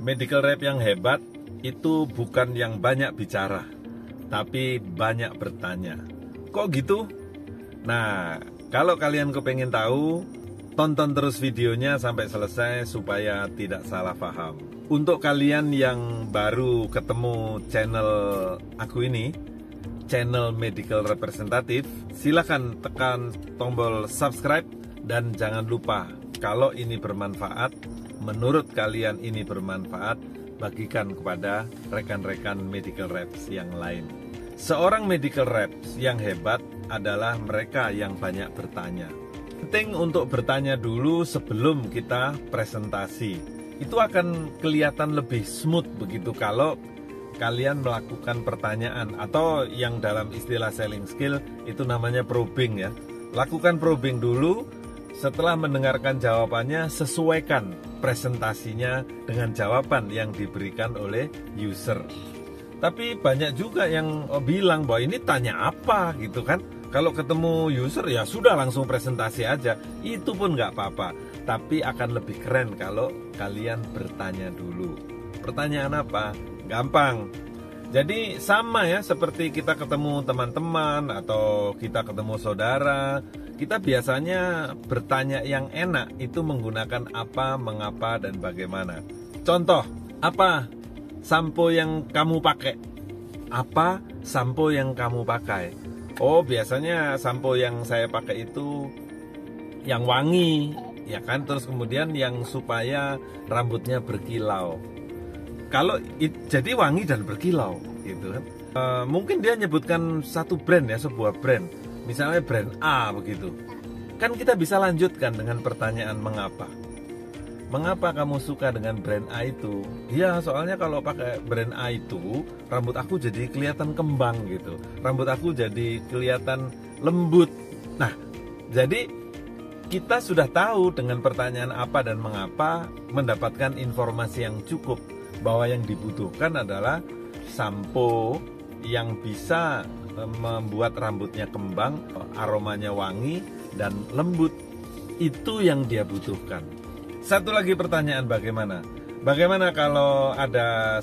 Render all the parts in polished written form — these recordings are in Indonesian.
Medical rep yang hebat itu bukan yang banyak bicara, tapi banyak bertanya. Kok gitu? Nah, kalau kalian kepengen tahu, tonton terus videonya sampai selesai supaya tidak salah paham. Untuk kalian yang baru ketemu channel aku ini, channel Medical Representative, silahkan tekan tombol subscribe dan jangan lupa kalau ini bermanfaat, menurut kalian ini bermanfaat, bagikan kepada rekan-rekan medical reps yang lain. Seorang medical reps yang hebat adalah mereka yang banyak bertanya. Penting untuk bertanya dulu sebelum kita presentasi. Itu akan kelihatan lebih smooth begitu kalau kalian melakukan pertanyaan, atau yang dalam istilah selling skill itu namanya probing ya. Lakukan probing dulu, setelah mendengarkan jawabannya sesuaikan presentasinya dengan jawaban yang diberikan oleh user. Tapi banyak juga yang bilang bahwa ini tanya apa gitu kan. Kalau ketemu user ya sudah langsung presentasi aja. Itu pun nggak apa-apa. Tapi akan lebih keren kalau kalian bertanya dulu. Pertanyaan apa? Gampang. Jadi sama ya seperti kita ketemu teman-teman atau kita ketemu saudara. Kita biasanya bertanya yang enak itu menggunakan apa, mengapa, dan bagaimana. Contoh, apa sampo yang kamu pakai? Apa sampo yang kamu pakai? Oh, biasanya sampo yang saya pakai itu yang wangi, ya kan? Terus kemudian yang supaya rambutnya berkilau. Kalau jadi wangi dan berkilau, gitu kan? Mungkin dia nyebutkan satu brand ya, sebuah brand. Misalnya brand A begitu. Kan kita bisa lanjutkan dengan pertanyaan mengapa. Mengapa kamu suka dengan brand A itu? Ya soalnya kalau pakai brand A itu rambut aku jadi kelihatan kembang gitu. Rambut aku jadi kelihatan lembut. Nah, jadi kita sudah tahu dengan pertanyaan apa dan mengapa mendapatkan informasi yang cukup bahwa yang dibutuhkan adalah sampo yang bisa membuat rambutnya kembang, aromanya wangi dan lembut. Itu yang dia butuhkan. Satu lagi pertanyaan, bagaimana? Bagaimana kalau ada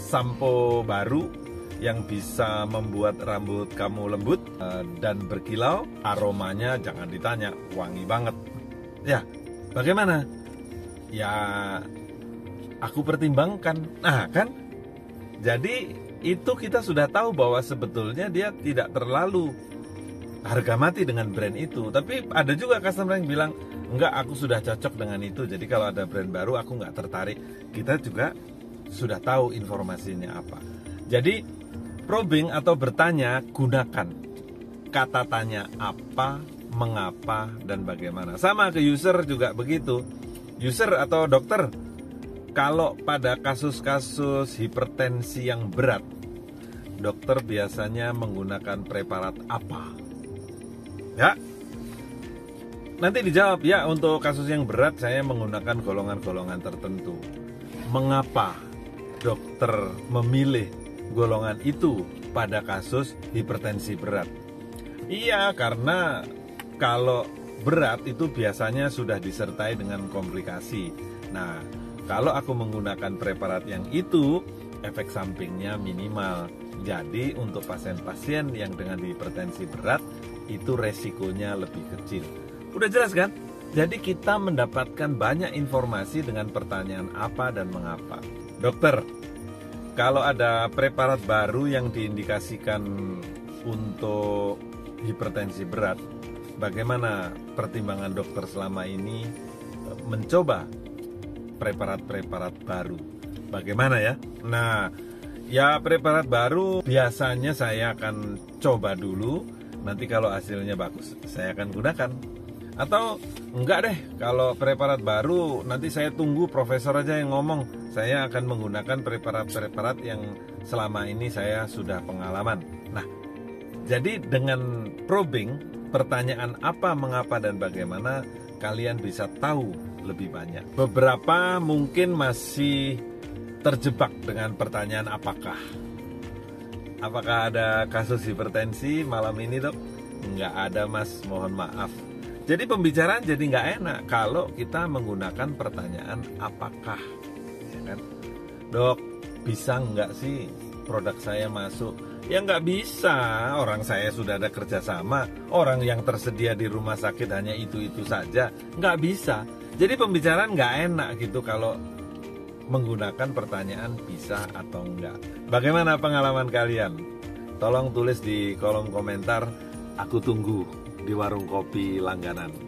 sampo baru yang bisa membuat rambut kamu lembut dan berkilau, aromanya jangan ditanya, wangi banget. Ya, bagaimana? Ya, aku pertimbangkan. Nah, kan? Jadi itu kita sudah tahu bahwa sebetulnya dia tidak terlalu harga mati dengan brand itu. Tapi ada juga customer yang bilang, enggak, aku sudah cocok dengan itu, jadi kalau ada brand baru aku nggak tertarik. Kita juga sudah tahu informasinya apa. Jadi probing atau bertanya, gunakan kata tanya apa, mengapa, dan bagaimana. Sama ke user juga begitu. User atau dokter, kalau pada kasus-kasus hipertensi yang berat, dokter biasanya menggunakan preparat apa? Ya, nanti dijawab, ya untuk kasus yang berat saya menggunakan golongan-golongan tertentu. Mengapa dokter memilih golongan itu pada kasus hipertensi berat? Iya, karena kalau berat itu biasanya sudah disertai dengan komplikasi. Nah, kalau aku menggunakan preparat yang itu, efek sampingnya minimal. Jadi untuk pasien-pasien yang dengan hipertensi berat, itu resikonya lebih kecil. Udah jelas kan? Jadi kita mendapatkan banyak informasi dengan pertanyaan apa dan mengapa. Dokter, kalau ada preparat baru yang diindikasikan untuk hipertensi berat, bagaimana pertimbangan dokter selama ini mencoba preparat-preparat baru? Bagaimana ya? Nah, ya preparat baru biasanya saya akan coba dulu. Nanti kalau hasilnya bagus, saya akan gunakan. Atau enggak deh, kalau preparat baru nanti saya tunggu profesor aja yang ngomong. Saya akan menggunakan preparat-preparat yang selama ini saya sudah pengalaman. Nah, jadi dengan probing, pertanyaan apa, mengapa, dan bagaimana, kalian bisa tahu lebih banyak. Beberapa mungkin masih terjebak dengan pertanyaan apakah. Apakah ada kasus hipertensi malam ini, Dok? Enggak ada, Mas, mohon maaf. Jadi pembicaraan jadi nggak enak kalau kita menggunakan pertanyaan apakah, ya kan? Dok, bisa nggak sih produk saya masuk? Ya nggak bisa, orang saya sudah ada kerjasama, orang yang tersedia di rumah sakit hanya itu-itu saja, nggak bisa. Jadi pembicaraan nggak enak gitu kalau menggunakan pertanyaan bisa atau enggak. Bagaimana pengalaman kalian? Tolong tulis di kolom komentar, aku tunggu di warung kopi langganan.